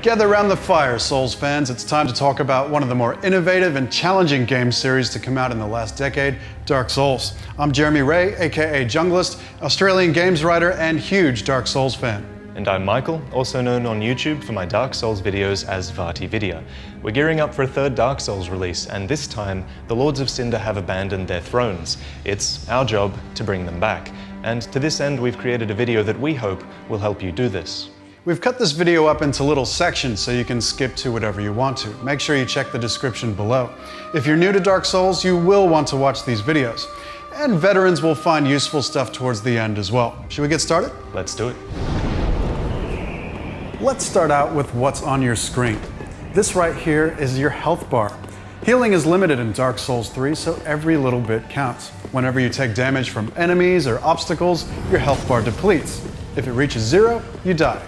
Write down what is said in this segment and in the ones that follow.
Gather around the fire, Souls fans. It's time to talk about one of the more innovative and challenging game series to come out in the last decade, Dark Souls. I'm Jeremy Ray, aka Junglist, Australian games writer and huge Dark Souls fan. And I'm Michael, also known on YouTube for my Dark Souls videos as VatiVidya. We're gearing up for a third Dark Souls release, and this time, the Lords of Cinder have abandoned their thrones. It's our job to bring them back. And to this end, we've created a video that we hope will help you do this. We've cut this video up into little sections so you can skip to whatever you want to. Make sure you check the description below. If you're new to Dark Souls, you will want to watch these videos. And veterans will find useful stuff towards the end as well. Should we get started? Let's do it. Let's start out with what's on your screen. This right here is your health bar. Healing is limited in Dark Souls 3, so every little bit counts. Whenever you take damage from enemies or obstacles, your health bar depletes. If it reaches 0, you die.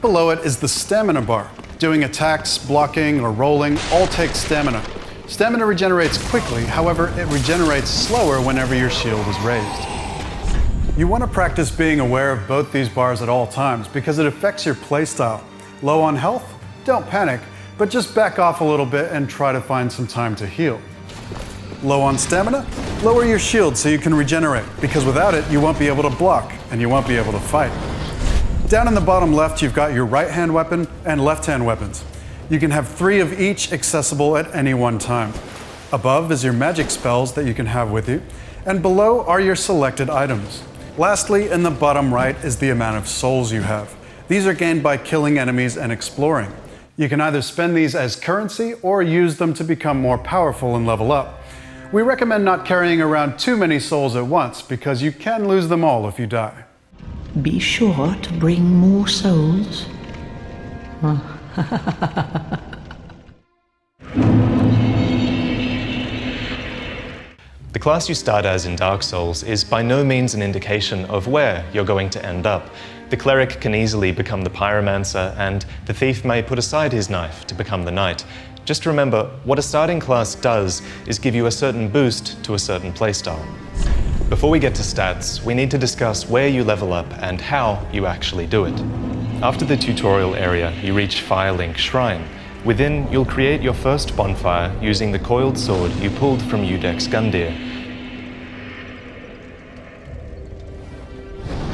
Below it is the stamina bar. Doing attacks, blocking, or rolling all take stamina. Stamina regenerates quickly, however, it regenerates slower whenever your shield is raised. You want to practice being aware of both these bars at all times because it affects your playstyle. Low on health? Don't panic, but just back off a little bit and try to find some time to heal. Low on stamina? Lower your shield so you can regenerate, because without it, you won't be able to block, and you won't be able to fight. Down in the bottom left, you've got your right-hand weapon and left-hand weapons. You can have 3 of each accessible at any one time. Above is your magic spells that you can have with you, and below are your selected items. Lastly, in the bottom right is the amount of souls you have. These are gained by killing enemies and exploring. You can either spend these as currency or use them to become more powerful and level up. We recommend not carrying around too many souls at once because you can lose them all if you die. Be sure to bring more souls. The class you start as in Dark Souls is by no means an indication of where you're going to end up. The cleric can easily become the pyromancer, and the thief may put aside his knife to become the knight. Just remember, what a starting class does is give you a certain boost to a certain playstyle. Before we get to stats, we need to discuss where you level up and how you actually do it. After the tutorial area, you reach Firelink Shrine. Within, you'll create your first bonfire using the coiled sword you pulled from Udek's Gundyr.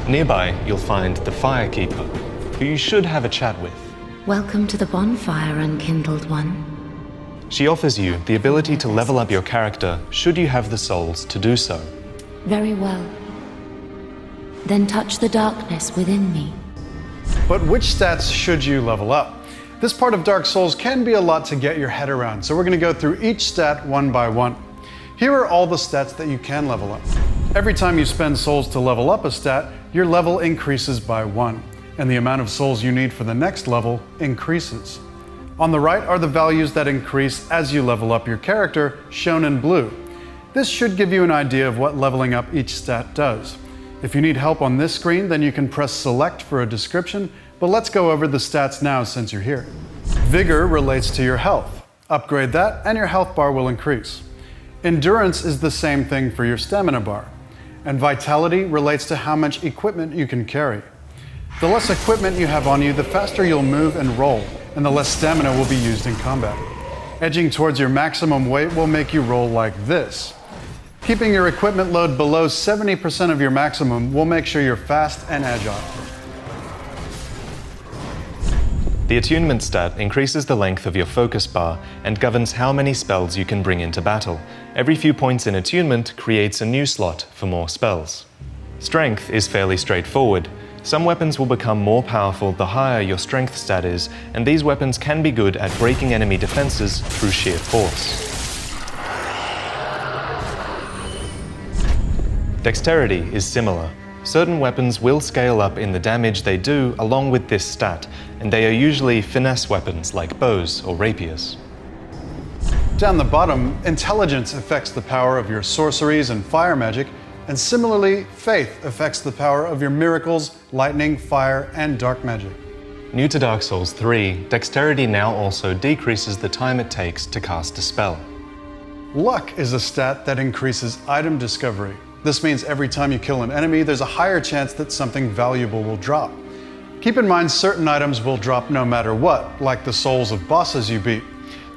Nearby, you'll find the Firekeeper, who you should have a chat with. Welcome to the bonfire, unkindled one. She offers you the ability to level up your character should you have the souls to do so. Very well. Then touch the darkness within me. But which stats should you level up? This part of Dark Souls can be a lot to get your head around, so we're going to go through each stat one by one. Here are all the stats that you can level up. Every time you spend souls to level up a stat, your level increases by 1, and the amount of souls you need for the next level increases. On the right are the values that increase as you level up your character, shown in blue. This should give you an idea of what leveling up each stat does. If you need help on this screen, then you can press select for a description, but let's go over the stats now since you're here. Vigor relates to your health. Upgrade that and your health bar will increase. Endurance is the same thing for your stamina bar. And vitality relates to how much equipment you can carry. The less equipment you have on you, the faster you'll move and roll, and the less stamina will be used in combat. Edging towards your maximum weight will make you roll like this. Keeping your equipment load below 70% of your maximum will make sure you're fast and agile. The attunement stat increases the length of your focus bar and governs how many spells you can bring into battle. Every few points in attunement creates a new slot for more spells. Strength is fairly straightforward. Some weapons will become more powerful the higher your strength stat is, and these weapons can be good at breaking enemy defenses through sheer force. Dexterity is similar. Certain weapons will scale up in the damage they do along with this stat, and they are usually finesse weapons like bows or rapiers. Down the bottom, intelligence affects the power of your sorceries and fire magic, and similarly, faith affects the power of your miracles, lightning, fire, and dark magic. New to Dark Souls 3, dexterity now also decreases the time it takes to cast a spell. Luck is a stat that increases item discovery. This means every time you kill an enemy, there's a higher chance that something valuable will drop. Keep in mind certain items will drop no matter what, like the souls of bosses you beat.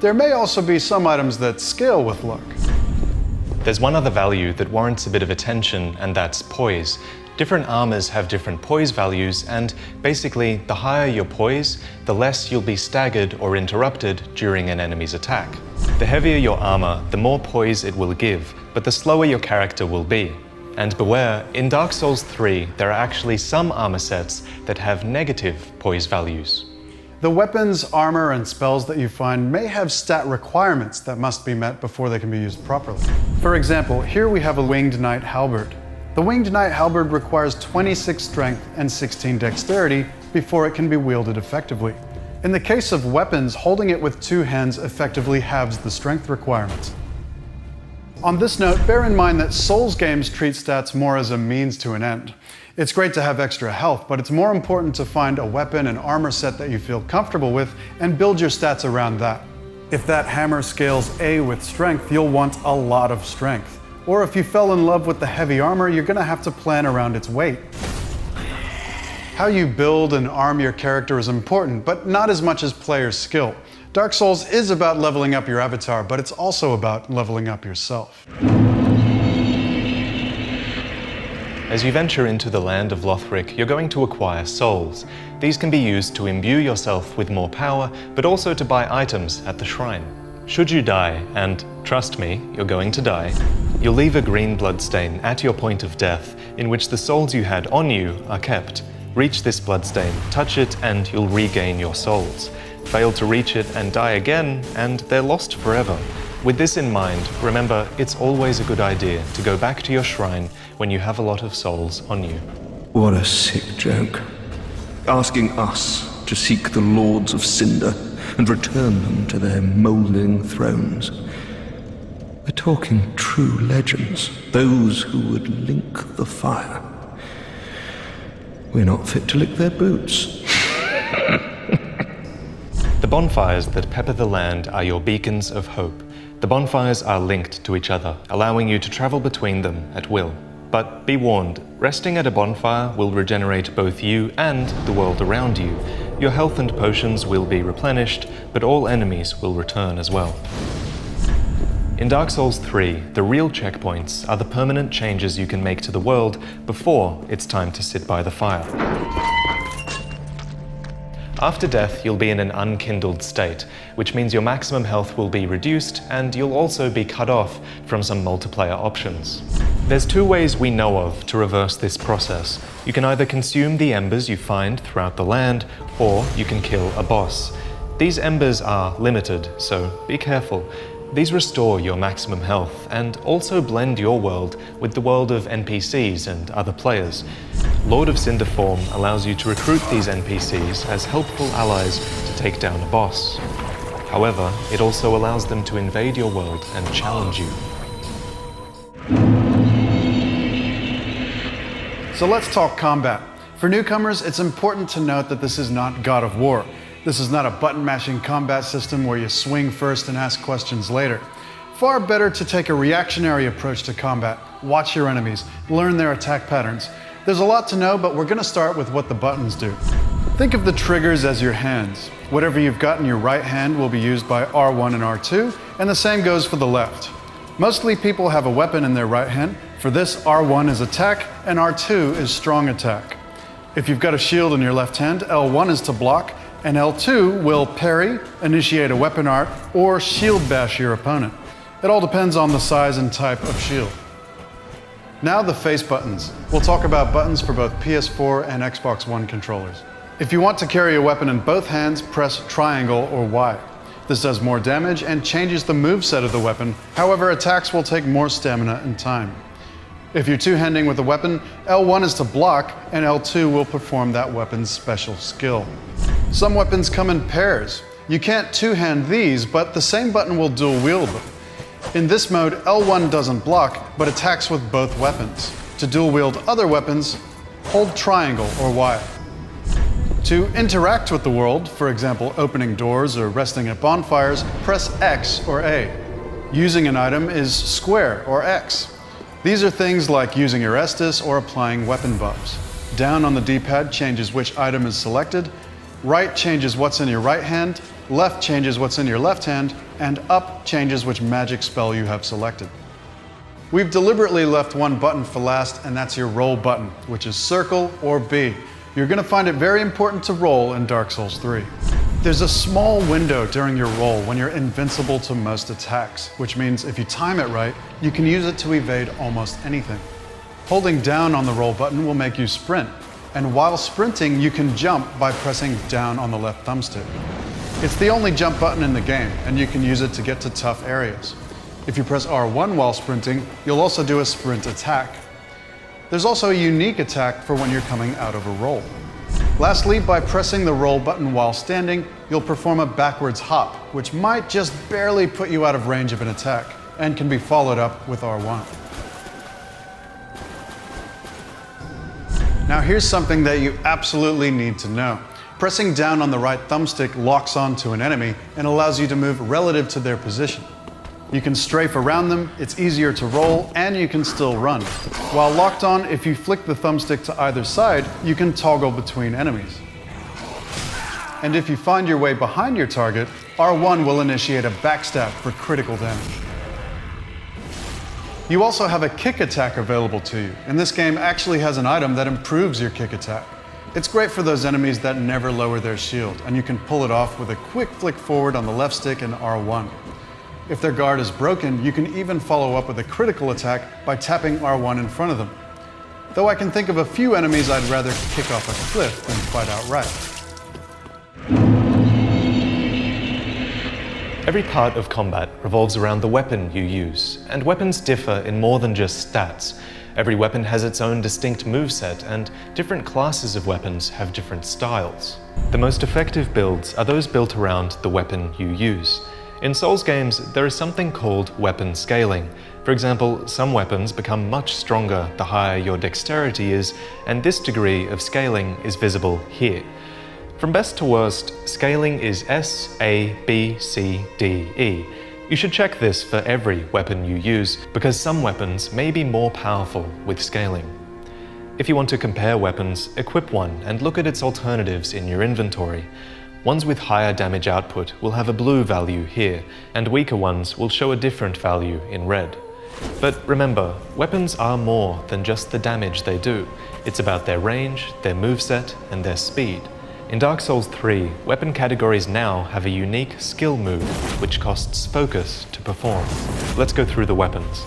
There may also be some items that scale with luck. There's one other value that warrants a bit of attention, and that's poise. Different armors have different poise values, and basically, the higher your poise, the less you'll be staggered or interrupted during an enemy's attack. The heavier your armor, the more poise it will give, but the slower your character will be. And beware, in Dark Souls 3, there are actually some armor sets that have negative poise values. The weapons, armor, and spells that you find may have stat requirements that must be met before they can be used properly. For example, here we have a Winged Knight Halberd. The Winged Knight Halberd requires 26 strength and 16 dexterity before it can be wielded effectively. In the case of weapons, holding it with two hands effectively halves the strength requirements. On this note, bear in mind that Souls games treat stats more as a means to an end. It's great to have extra health, but it's more important to find a weapon and armor set that you feel comfortable with and build your stats around that. If that hammer scales A with strength, you'll want a lot of strength. Or if you fell in love with the heavy armor, you're gonna have to plan around its weight. How you build and arm your character is important, but not as much as player's skill. Dark Souls is about leveling up your avatar, but it's also about leveling up yourself. As you venture into the land of Lothric, you're going to acquire souls. These can be used to imbue yourself with more power, but also to buy items at the shrine. Should you die, and trust me, you're going to die, you'll leave a green bloodstain at your point of death, in which the souls you had on you are kept. Reach this bloodstain, touch it, and you'll regain your souls. Fail to reach it and die again, and they're lost forever. With this in mind, remember, it's always a good idea to go back to your shrine when you have a lot of souls on you. What a sick joke. Asking us to seek the Lords of Cinder and return them to their moulding thrones. We're talking true legends, those who would link the fire. We're not fit to lick their boots. The bonfires that pepper the land are your beacons of hope. The bonfires are linked to each other, allowing you to travel between them at will. But be warned, resting at a bonfire will regenerate both you and the world around you. Your health and potions will be replenished, but all enemies will return as well. In Dark Souls 3, the real checkpoints are the permanent changes you can make to the world before it's time to sit by the fire. After death, you'll be in an unkindled state, which means your maximum health will be reduced, and you'll also be cut off from some multiplayer options. There's two ways we know of to reverse this process. You can either consume the embers you find throughout the land, or you can kill a boss. These embers are limited, so be careful. These restore your maximum health and also blend your world with the world of NPCs and other players. Lord of Cinder form allows you to recruit these NPCs as helpful allies to take down a boss. However, it also allows them to invade your world and challenge you. So let's talk combat. For newcomers, it's important to note that this is not God of War. This is not a button-mashing combat system where you swing first and ask questions later. Far better to take a reactionary approach to combat. Watch your enemies, learn their attack patterns. There's a lot to know, but we're gonna start with what the buttons do. Think of the triggers as your hands. Whatever you've got in your right hand will be used by R1 and R2, and the same goes for the left. Mostly people have a weapon in their right hand. For this, R1 is attack, and R2 is strong attack. If you've got a shield in your left hand, L1 is to block, and L2 will parry, initiate a weapon art, or shield bash your opponent. It all depends on the size and type of shield. Now the face buttons. We'll talk about buttons for both PS4 and Xbox One controllers. If you want to carry a weapon in both hands, press triangle or Y. This does more damage and changes the moveset of the weapon. However, attacks will take more stamina and time. If you're two-handing with a weapon, L1 is to block, and L2 will perform that weapon's special skill. Some weapons come in pairs. You can't two-hand these, but the same button will dual-wield them. In this mode, L1 doesn't block, but attacks with both weapons. To dual-wield other weapons, hold triangle or Y. To interact with the world, for example, opening doors or resting at bonfires, press X or A. Using an item is square or X. These are things like using your Estus or applying weapon buffs. down on the D-pad changes which item is selected, right changes what's in your right hand, left changes what's in your left hand, and up changes which magic spell you have selected. We've deliberately left one button for last, and that's your roll button, which is circle or B. You're going to find it very important to roll in Dark Souls 3. There's a small window during your roll when you're invincible to most attacks, which means if you time it right, you can use it to evade almost anything. Holding down on the roll button will make you sprint, and while sprinting, you can jump by pressing down on the left thumbstick. It's the only jump button in the game, and you can use it to get to tough areas. If you press R1 while sprinting, you'll also do a sprint attack. There's also a unique attack for when you're coming out of a roll. Lastly, by pressing the roll button while standing, you'll perform a backwards hop, which might just barely put you out of range of an attack, and can be followed up with R1. Now here's something that you absolutely need to know. Pressing down on the right thumbstick locks onto an enemy and allows you to move relative to their position. You can strafe around them, it's easier to roll, and you can still run. While locked on, if you flick the thumbstick to either side, you can toggle between enemies. And if you find your way behind your target, R1 will initiate a backstab for critical damage. You also have a kick attack available to you, and this game actually has an item that improves your kick attack. It's great for those enemies that never lower their shield, and you can pull it off with a quick flick forward on the left stick and R1. If their guard is broken, you can even follow up with a critical attack by tapping R1 in front of them. Though I can think of a few enemies I'd rather kick off a cliff than fight outright. Every part of combat revolves around the weapon you use, and weapons differ in more than just stats. Every weapon has its own distinct moveset, and different classes of weapons have different styles. The most effective builds are those built around the weapon you use. In Souls games, there is something called weapon scaling. For example, some weapons become much stronger the higher your dexterity is, and this degree of scaling is visible here. From best to worst, scaling is S, A, B, C, D, E. You should check this for every weapon you use, because some weapons may be more powerful with scaling. If you want to compare weapons, equip one and look at its alternatives in your inventory. Ones with higher damage output will have a blue value here, and weaker ones will show a different value in red. But remember, weapons are more than just the damage they do. It's about their range, their moveset, and their speed. In Dark Souls 3, weapon categories now have a unique skill move, which costs focus to perform. Let's go through the weapons.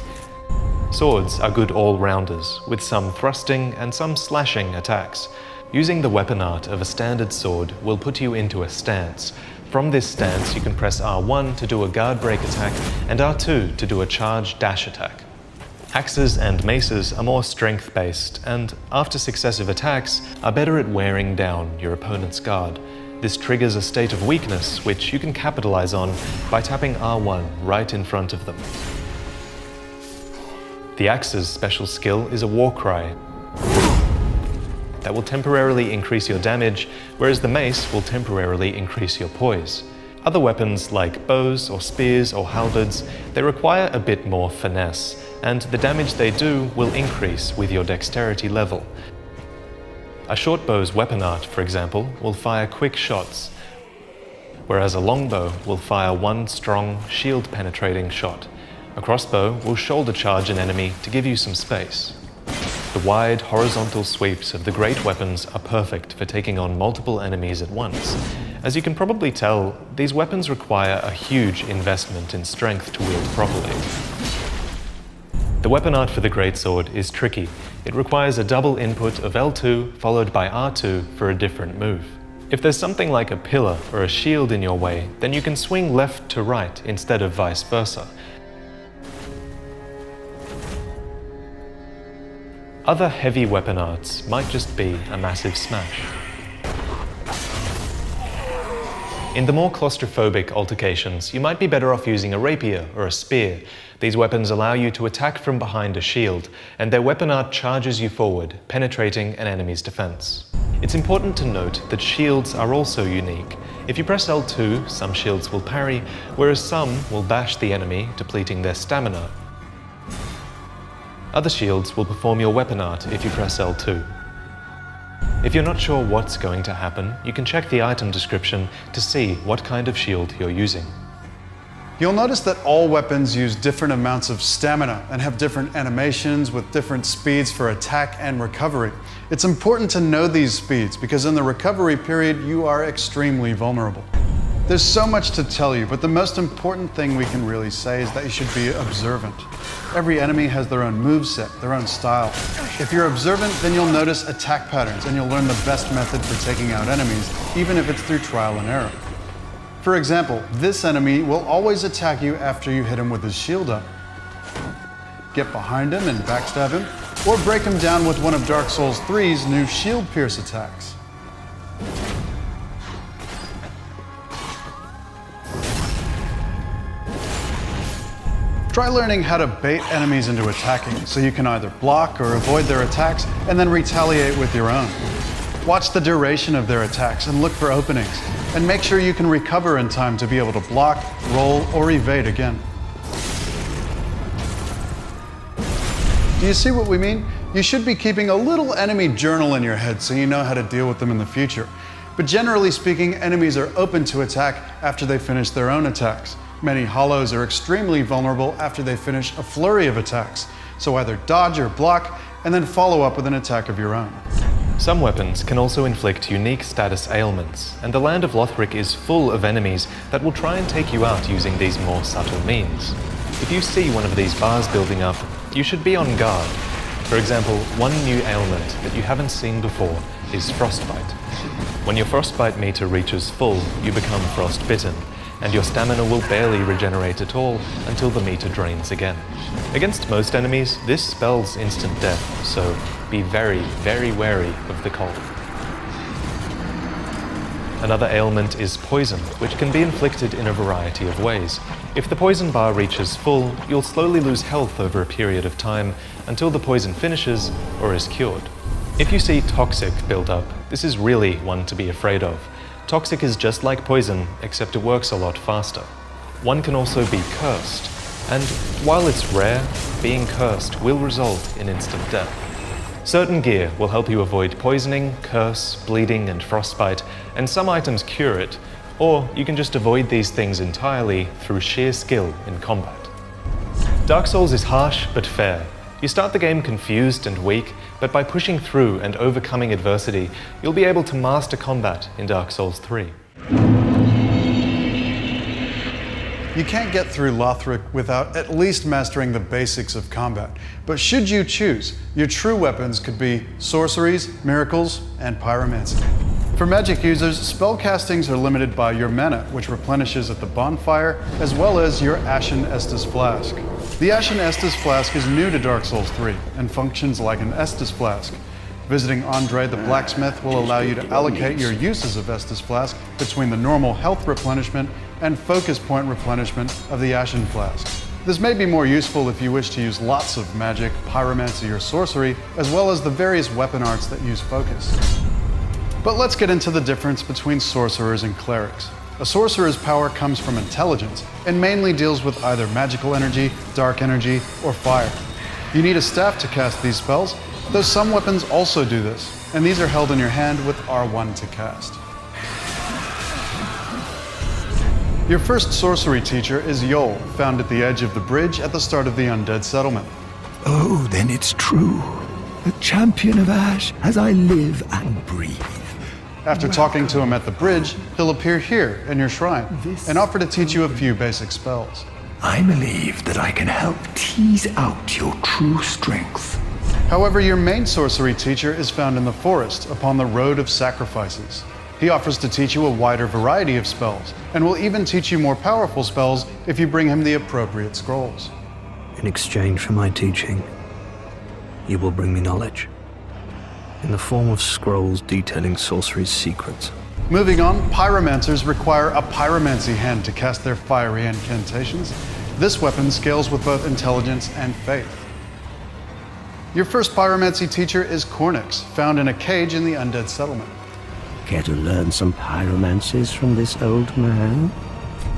Swords are good all-rounders, with some thrusting and some slashing attacks. Using the weapon art of a standard sword will put you into a stance. From this stance, you can press R1 to do a guard break attack and R2 to do a charge dash attack. Axes and maces are more strength-based, and after successive attacks, are better at wearing down your opponent's guard. This triggers a state of weakness, which you can capitalize on by tapping R1 right in front of them. The axe's special skill is a war cry that will temporarily increase your damage, whereas the mace will temporarily increase your poise. Other weapons like bows or spears or halberds, they require a bit more finesse, and the damage they do will increase with your dexterity level. A short bow's weapon art, for example, will fire quick shots, whereas a longbow will fire one strong, shield-penetrating shot. A crossbow will shoulder charge an enemy to give you some space. The wide, horizontal sweeps of the great weapons are perfect for taking on multiple enemies at once. As you can probably tell, these weapons require a huge investment in strength to wield properly. The weapon art for the greatsword is tricky. It requires a double input of L2 followed by R2 for a different move. If there's something like a pillar or a shield in your way, then you can swing left to right instead of vice versa. Other heavy weapon arts might just be a massive smash. In the more claustrophobic altercations, you might be better off using a rapier or a spear. These weapons allow you to attack from behind a shield, and their weapon art charges you forward, penetrating an enemy's defense. It's important to note that shields are also unique. If you press L2, some shields will parry, whereas some will bash the enemy, depleting their stamina. Other shields will perform your weapon art if you press L2. If you're not sure what's going to happen, you can check the item description to see what kind of shield you're using. You'll notice that all weapons use different amounts of stamina and have different animations with different speeds for attack and recovery. It's important to know these speeds because in the recovery period, you are extremely vulnerable. There's so much to tell you, but the most important thing we can really say is that you should be observant. Every enemy has their own moveset, their own style. If you're observant, then you'll notice attack patterns and you'll learn the best method for taking out enemies, even if it's through trial and error. For example, this enemy will always attack you after you hit him with his shield up. Get behind him and backstab him, or break him down with one of Dark Souls 3's new shield pierce attacks. Try learning how to bait enemies into attacking so you can either block or avoid their attacks and then retaliate with your own. Watch the duration of their attacks and look for openings, and make sure you can recover in time to be able to block, roll, or evade again. Do you see what we mean? You should be keeping a little enemy journal in your head so you know how to deal with them in the future. But generally speaking, enemies are open to attack after they finish their own attacks. Many hollows are extremely vulnerable after they finish a flurry of attacks, so either dodge or block, and then follow up with an attack of your own. Some weapons can also inflict unique status ailments, and the land of Lothric is full of enemies that will try and take you out using these more subtle means. If you see one of these bars building up, you should be on guard. For example, one new ailment that you haven't seen before is frostbite. When your frostbite meter reaches full, you become frostbitten, and your stamina will barely regenerate at all until the meter drains again. Against most enemies, this spells instant death, so be very, very wary of the cold. Another ailment is poison, which can be inflicted in a variety of ways. If the poison bar reaches full, you'll slowly lose health over a period of time until the poison finishes or is cured. If you see toxic build up, this is really one to be afraid of. Toxic is just like poison, except it works a lot faster. One can also be cursed, and while it's rare, being cursed will result in instant death. Certain gear will help you avoid poisoning, curse, bleeding, and frostbite, and some items cure it, or you can just avoid these things entirely through sheer skill in combat. Dark Souls is harsh but fair. You start the game confused and weak, but by pushing through and overcoming adversity, you'll be able to master combat in Dark Souls 3. You can't get through Lothric without at least mastering the basics of combat. But should you choose, your true weapons could be sorceries, miracles, and pyromancy. For magic users, spell castings are limited by your mana, which replenishes at the bonfire, as well as your Ashen Estus Flask. The Ashen Estus Flask is new to Dark Souls 3 and functions like an Estus Flask. Visiting Andre the Blacksmith will allow you to allocate your uses of Estus Flask between the normal health replenishment and focus point replenishment of the Ashen Flask. This may be more useful if you wish to use lots of magic, pyromancy, or sorcery, as well as the various weapon arts that use focus. But let's get into the difference between sorcerers and clerics. A sorcerer's power comes from intelligence and mainly deals with either magical energy, dark energy, or fire. You need a staff to cast these spells, though some weapons also do this, and these are held in your hand with R1 to cast. Your first sorcery teacher is Yol, found at the edge of the bridge at the start of the Undead Settlement. Oh, then it's true. The champion of Ash, as I live and breathe. After talking to him at the bridge, he'll appear here in your shrine and offer to teach you a few basic spells. I believe that I can help tease out your true strength. However, your main sorcery teacher is found in the forest upon the Road of Sacrifices. He offers to teach you a wider variety of spells, and will even teach you more powerful spells if you bring him the appropriate scrolls. In exchange for my teaching, you will bring me knowledge, in the form of scrolls detailing sorcery's secrets. Moving on, pyromancers require a pyromancy hand to cast their fiery incantations. This weapon scales with both intelligence and faith. Your first pyromancy teacher is Cornyx, found in a cage in the Undead Settlement. Care to learn some pyromancies from this old man?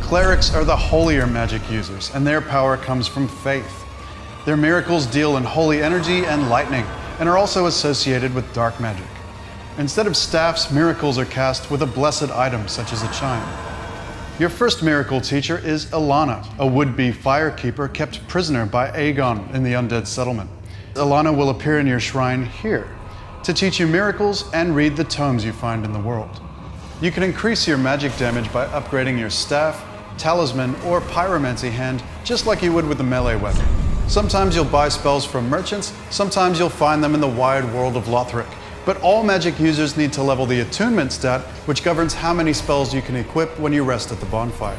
Clerics are the holier magic users, and their power comes from faith. Their miracles deal in holy energy and lightning, and are also associated with dark magic. Instead of staffs, miracles are cast with a blessed item such as a chime. Your first miracle teacher is Ilana, a would-be firekeeper kept prisoner by Aegon in the undead settlement. Ilana will appear in your shrine here to teach you miracles and read the tomes you find in the world. You can increase your magic damage by upgrading your staff, talisman, or pyromancy hand just like you would with a melee weapon. Sometimes you'll buy spells from merchants, sometimes you'll find them in the wide world of Lothric. But all magic users need to level the attunement stat, which governs how many spells you can equip when you rest at the bonfire.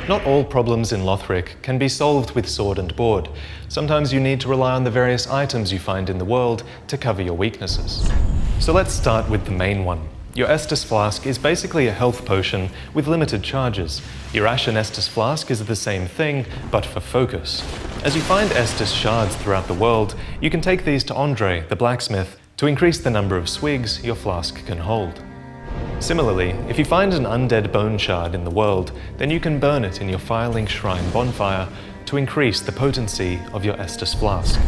Not all problems in Lothric can be solved with sword and board. Sometimes you need to rely on the various items you find in the world to cover your weaknesses. So let's start with the main one. Your Estus Flask is basically a health potion with limited charges. Your Ashen Estus Flask is the same thing, but for focus. As you find Estus shards throughout the world, you can take these to Andre, the blacksmith, to increase the number of swigs your flask can hold. Similarly, if you find an undead bone shard in the world, then you can burn it in your Firelink Shrine bonfire to increase the potency of your Estus Flask.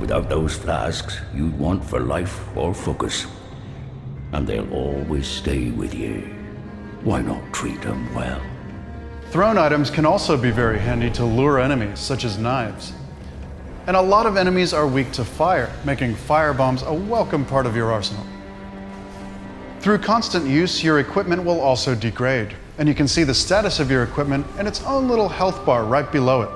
Without those flasks, you'd want for life or focus. And they'll always stay with you. Why not treat them well? Thrown items can also be very handy to lure enemies, such as knives. And a lot of enemies are weak to fire, making firebombs a welcome part of your arsenal. Through constant use, your equipment will also degrade, and you can see the status of your equipment in its own little health bar right below it.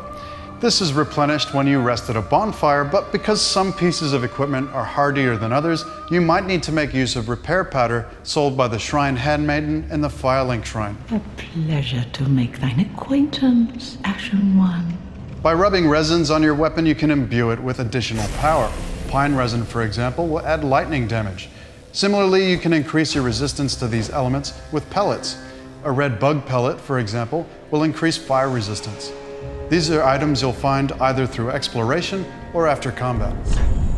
This is replenished when you rest at a bonfire, but because some pieces of equipment are hardier than others, you might need to make use of repair powder sold by the Shrine Handmaiden in the Firelink Shrine. A pleasure to make thine acquaintance, Ashen One. By rubbing resins on your weapon, you can imbue it with additional power. Pine resin, for example, will add lightning damage. Similarly, you can increase your resistance to these elements with pellets. A red bug pellet, for example, will increase fire resistance. These are items you'll find either through exploration or after combat.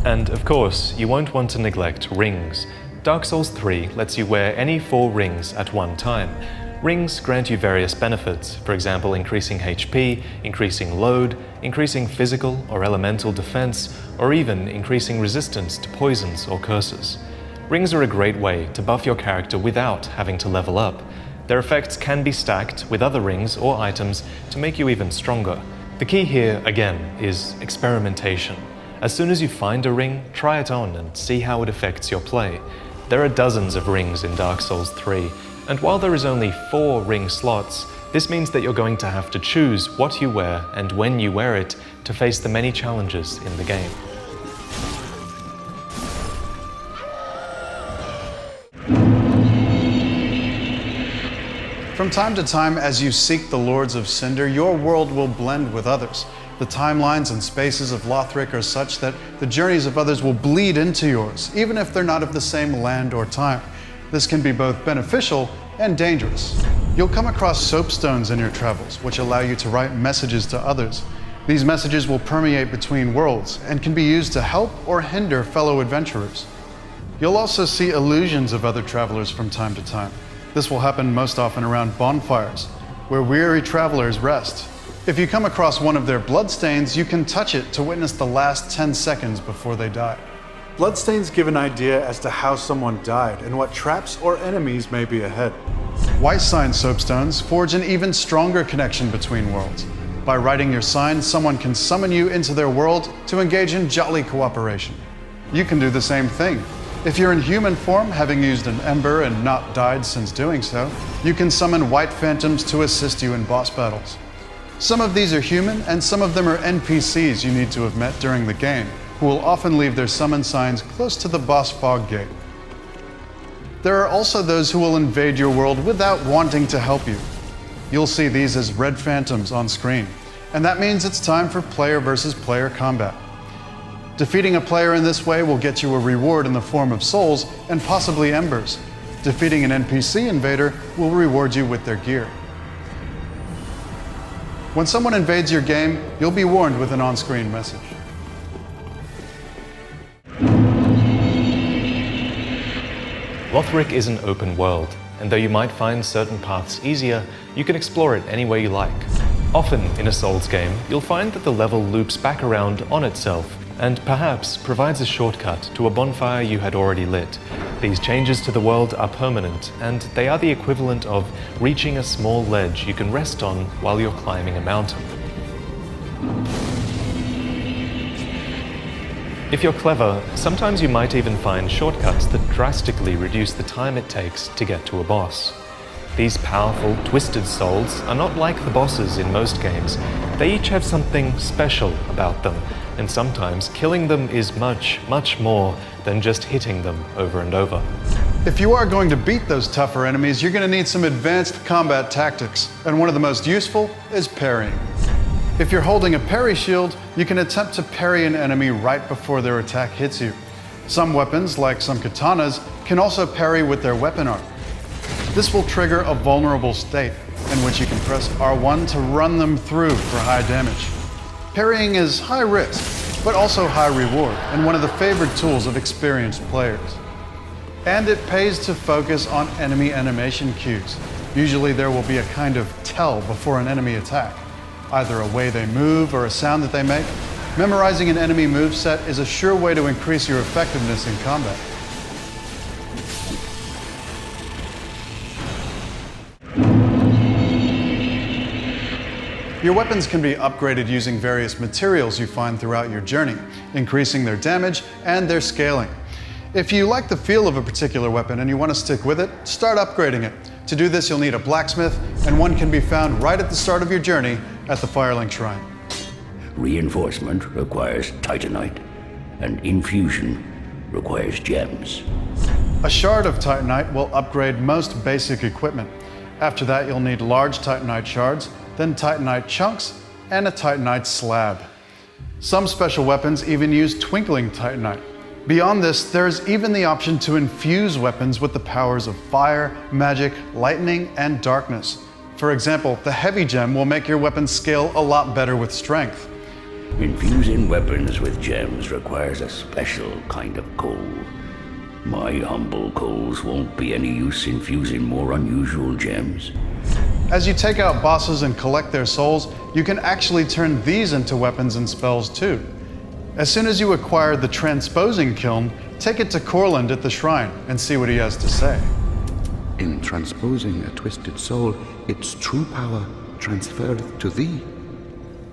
And of course, you won't want to neglect rings. Dark Souls 3 lets you wear any 4 rings at one time. Rings grant you various benefits, for example increasing HP, increasing load, increasing physical or elemental defense, or even increasing resistance to poisons or curses. Rings are a great way to buff your character without having to level up. Their effects can be stacked with other rings or items to make you even stronger. The key here, again, is experimentation. As soon as you find a ring, try it on and see how it affects your play. There are dozens of rings in Dark Souls 3, and while there is only 4 ring slots, this means that you're going to have to choose what you wear and when you wear it to face the many challenges in the game. From time to time, as you seek the Lords of Cinder, your world will blend with others. The timelines and spaces of Lothric are such that the journeys of others will bleed into yours, even if they're not of the same land or time. This can be both beneficial and dangerous. You'll come across soapstones in your travels, which allow you to write messages to others. These messages will permeate between worlds and can be used to help or hinder fellow adventurers. You'll also see illusions of other travelers from time to time. This will happen most often around bonfires, where weary travelers rest. If you come across one of their bloodstains, you can touch it to witness the last 10 seconds before they die. Bloodstains give an idea as to how someone died and what traps or enemies may be ahead. White sign soapstones forge an even stronger connection between worlds. By writing your sign, someone can summon you into their world to engage in jolly cooperation. You can do the same thing. If you're in human form, having used an ember and not died since doing so, you can summon white phantoms to assist you in boss battles. Some of these are human, and some of them are NPCs you need to have met during the game, who will often leave their summon signs close to the boss fog gate. There are also those who will invade your world without wanting to help you. You'll see these as red phantoms on screen, and that means it's time for player versus player combat. Defeating a player in this way will get you a reward in the form of souls and possibly embers. Defeating an NPC invader will reward you with their gear. When someone invades your game, you'll be warned with an on-screen message. Lothric is an open world, and though you might find certain paths easier, you can explore it any way you like. Often in a Souls game, you'll find that the level loops back around on itself, and perhaps provides a shortcut to a bonfire you had already lit. These changes to the world are permanent, and they are the equivalent of reaching a small ledge you can rest on while you're climbing a mountain. If you're clever, sometimes you might even find shortcuts that drastically reduce the time it takes to get to a boss. These powerful, twisted souls are not like the bosses in most games. They each have something special about them, and sometimes killing them is much, much more than just hitting them over and over. If you are going to beat those tougher enemies, you're going to need some advanced combat tactics, and one of the most useful is parrying. If you're holding a parry shield, you can attempt to parry an enemy right before their attack hits you. Some weapons, like some katanas, can also parry with their weapon arm. This will trigger a vulnerable state, in which you can press R1 to run them through for high damage. Parrying is high risk, but also high reward, and one of the favored tools of experienced players. And it pays to focus on enemy animation cues. Usually there will be a kind of tell before an enemy attack, either a way they move or a sound that they make. Memorizing an enemy moveset is a sure way to increase your effectiveness in combat. Your weapons can be upgraded using various materials you find throughout your journey, increasing their damage and their scaling. If you like the feel of a particular weapon and you want to stick with it, start upgrading it. To do this, you'll need a blacksmith, and one can be found right at the start of your journey at the Firelink Shrine. Reinforcement requires titanite, and infusion requires gems. A shard of titanite will upgrade most basic equipment. After that, you'll need large titanite shards, then titanite chunks, and a titanite slab. Some special weapons even use twinkling titanite. Beyond this, there's even the option to infuse weapons with the powers of fire, magic, lightning, and darkness. For example, the heavy gem will make your weapon scale a lot better with strength. Infusing weapons with gems requires a special kind of coal. My humble coals won't be any use infusing more unusual gems. As you take out bosses and collect their souls, you can actually turn these into weapons and spells too. As soon as you acquire the transposing kiln, take it to Corland at the shrine and see what he has to say. In transposing a twisted soul, its true power transferreth to thee.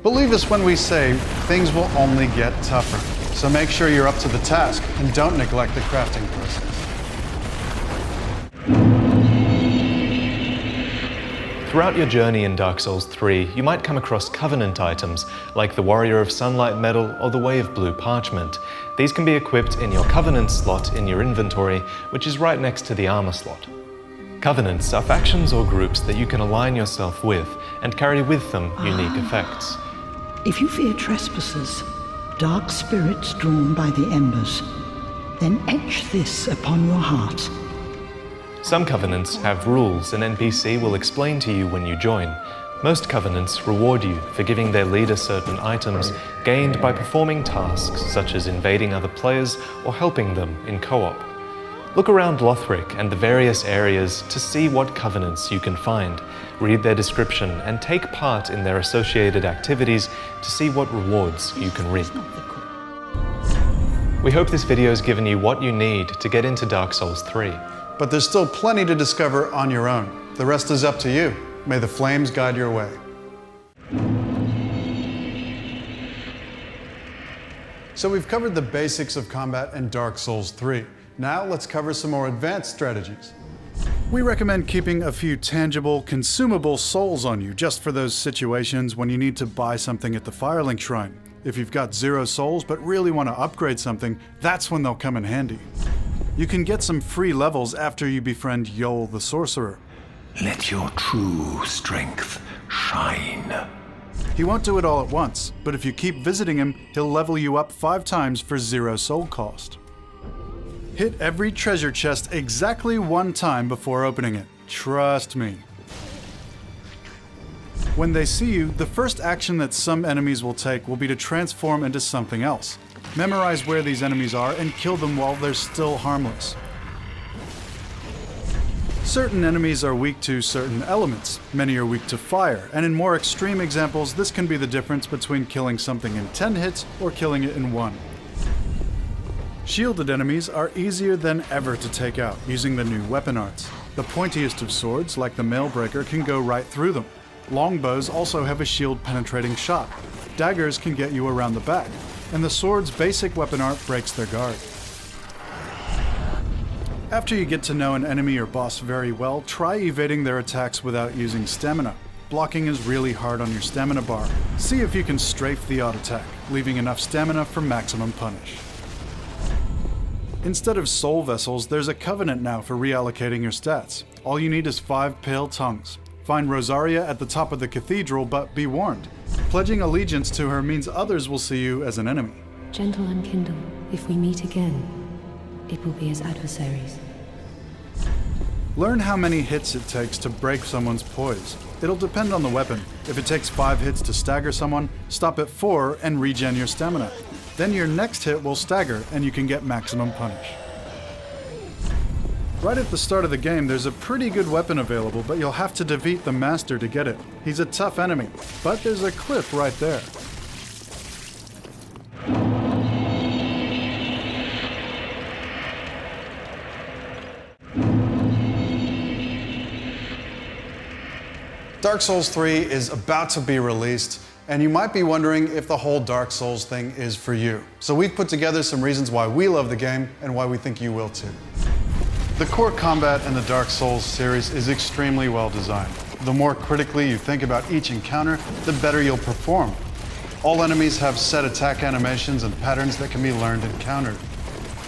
Believe us when we say things will only get tougher. So make sure you're up to the task and don't neglect the crafting process. Throughout your journey in Dark Souls 3, you might come across Covenant items, like the Warrior of Sunlight medal or the Way of Blue Parchment. These can be equipped in your Covenant slot in your inventory, which is right next to the armor slot. Covenants are factions or groups that you can align yourself with and carry with them unique effects. If you fear trespassers, dark spirits drawn by the embers, then etch this upon your heart. Some covenants have rules an NPC will explain to you when you join. Most covenants reward you for giving their leader certain items gained by performing tasks such as invading other players or helping them in co-op. Look around Lothric and the various areas to see what covenants you can find. Read their description and take part in their associated activities to see what rewards you can reap. We hope this video has given you what you need to get into Dark Souls 3. But there's still plenty to discover on your own. The rest is up to you. May the flames guide your way. So we've covered the basics of combat in Dark Souls 3. Now let's cover some more advanced strategies. We recommend keeping a few tangible, consumable souls on you just for those situations when you need to buy something at the Firelink Shrine. If you've got 0 souls but really want to upgrade something, that's when they'll come in handy. You can get some free levels after you befriend Yoel the Sorcerer. Let your true strength shine. He won't do it all at once, but if you keep visiting him, he'll level you up 5 times for 0 soul cost. Hit every treasure chest exactly 1 time before opening it. Trust me. When they see you, the first action that some enemies will take will be to transform into something else. Memorize where these enemies are and kill them while they're still harmless. Certain enemies are weak to certain elements. Many are weak to fire, and in more extreme examples, this can be the difference between killing something in 10 hits or killing it in 1. Shielded enemies are easier than ever to take out using the new weapon arts. The pointiest of swords, like the Mailbreaker, can go right through them. Longbows also have a shield-penetrating shot. Daggers can get you around the back, and the sword's basic weapon art breaks their guard. After you get to know an enemy or boss very well, try evading their attacks without using stamina. Blocking is really hard on your stamina bar. See if you can strafe the odd attack, leaving enough stamina for maximum punish. Instead of soul vessels, there's a covenant now for reallocating your stats. All you need is 5 pale tongues. Find Rosaria at the top of the cathedral, but be warned. Pledging allegiance to her means others will see you as an enemy. Gentle and Kindle, if we meet again, it will be as adversaries. Learn how many hits it takes to break someone's poise. It'll depend on the weapon. If it takes 5 hits to stagger someone, stop at 4 and regen your stamina. Then your next hit will stagger and you can get maximum punish. Right at the start of the game, there's a pretty good weapon available, but you'll have to defeat the Master to get it. He's a tough enemy, but there's a cliff right there. Dark Souls 3 is about to be released, and you might be wondering if the whole Dark Souls thing is for you. So we've put together some reasons why we love the game and why we think you will too. The core combat in the Dark Souls series is extremely well designed. The more critically you think about each encounter, the better you'll perform. All enemies have set attack animations and patterns that can be learned and countered.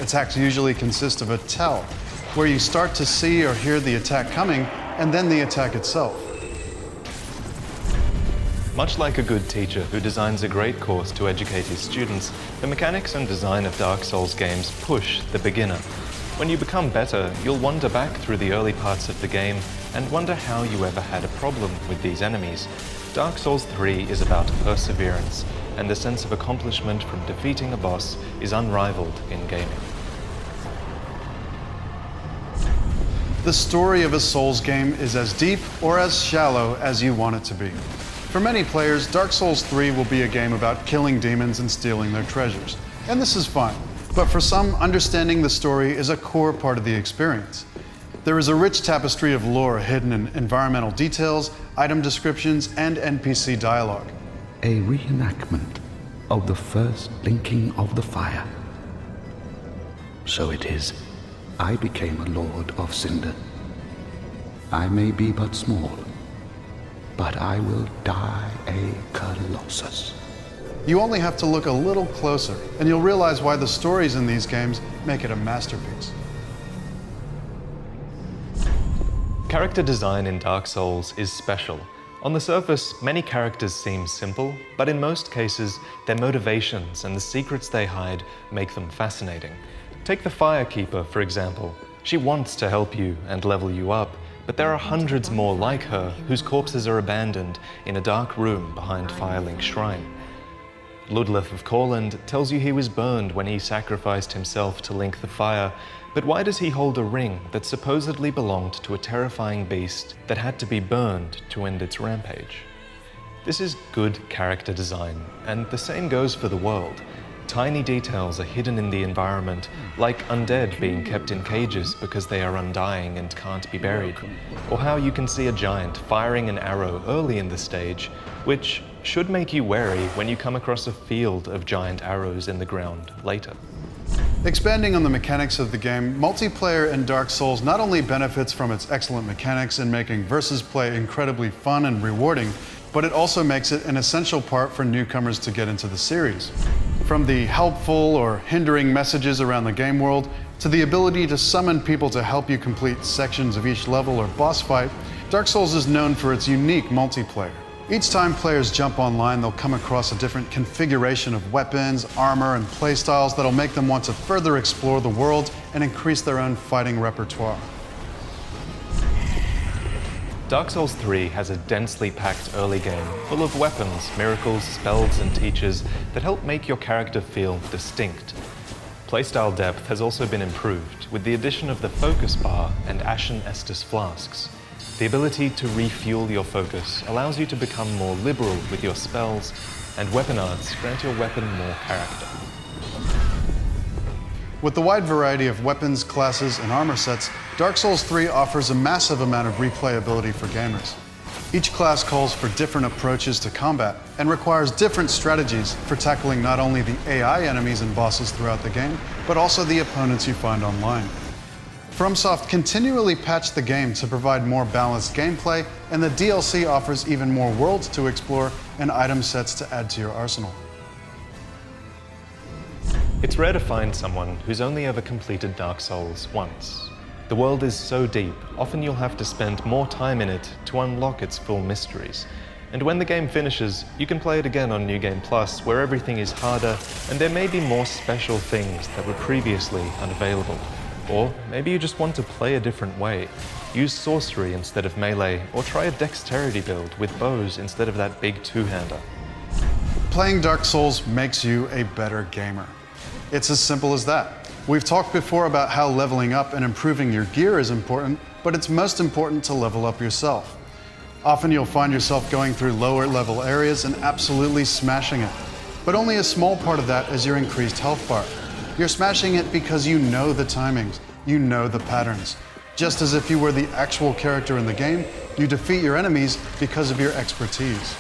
Attacks usually consist of a tell, where you start to see or hear the attack coming, and then the attack itself. Much like a good teacher who designs a great course to educate his students, the mechanics and design of Dark Souls games push the beginner. When you become better, you'll wander back through the early parts of the game and wonder how you ever had a problem with these enemies. Dark Souls 3 is about perseverance, and the sense of accomplishment from defeating a boss is unrivaled in gaming. The story of a Souls game is as deep or as shallow as you want it to be. For many players, Dark Souls 3 will be a game about killing demons and stealing their treasures. And this is fine. But for some, understanding the story is a core part of the experience. There is a rich tapestry of lore hidden in environmental details, item descriptions, and NPC dialogue. A reenactment of the first blinking of the fire. So it is. I became a Lord of Cinder. I may be but small, but I will die a Colossus. You only have to look a little closer, and you'll realize why the stories in these games make it a masterpiece. Character design in Dark Souls is special. On the surface, many characters seem simple, but in most cases, their motivations and the secrets they hide make them fascinating. Take the Firekeeper, for example. She wants to help you and level you up, but there are hundreds more like her whose corpses are abandoned in a dark room behind Firelink Shrine. Ludleth of Courland tells you he was burned when he sacrificed himself to link the fire, but why does he hold a ring that supposedly belonged to a terrifying beast that had to be burned to end its rampage? This is good character design, and the same goes for the world. Tiny details are hidden in the environment, like undead being kept in cages because they are undying and can't be buried, or how you can see a giant firing an arrow early in the stage, which should make you wary when you come across a field of giant arrows in the ground later. Expanding on the mechanics of the game, multiplayer in Dark Souls not only benefits from its excellent mechanics in making versus play incredibly fun and rewarding, but it also makes it an essential part for newcomers to get into the series. From the helpful or hindering messages around the game world, to the ability to summon people to help you complete sections of each level or boss fight, Dark Souls is known for its unique multiplayer. Each time players jump online, they'll come across a different configuration of weapons, armor, and playstyles that'll make them want to further explore the world and increase their own fighting repertoire. Dark Souls 3 has a densely packed early game full of weapons, miracles, spells, and teachers that help make your character feel distinct. Playstyle depth has also been improved with the addition of the focus bar and Ashen Estus flasks. The ability to refuel your focus allows you to become more liberal with your spells, and weapon arts grant your weapon more character. With the wide variety of weapons, classes, and armor sets, Dark Souls 3 offers a massive amount of replayability for gamers. Each class calls for different approaches to combat and requires different strategies for tackling not only the AI enemies and bosses throughout the game, but also the opponents you find online. FromSoft continually patched the game to provide more balanced gameplay, and the DLC offers even more worlds to explore and item sets to add to your arsenal. It's rare to find someone who's only ever completed Dark Souls once. The world is so deep, often you'll have to spend more time in it to unlock its full mysteries. And when the game finishes, you can play it again on New Game Plus, where everything is harder and there may be more special things that were previously unavailable. Or maybe you just want to play a different way. Use sorcery instead of melee, or try a dexterity build with bows instead of that big two-hander. Playing Dark Souls makes you a better gamer. It's as simple as that. We've talked before about how leveling up and improving your gear is important, but it's most important to level up yourself. Often you'll find yourself going through lower level areas and absolutely smashing it. But only a small part of that is your increased health bar. You're smashing it because you know the timings, you know the patterns. Just as if you were the actual character in the game, you defeat your enemies because of your expertise.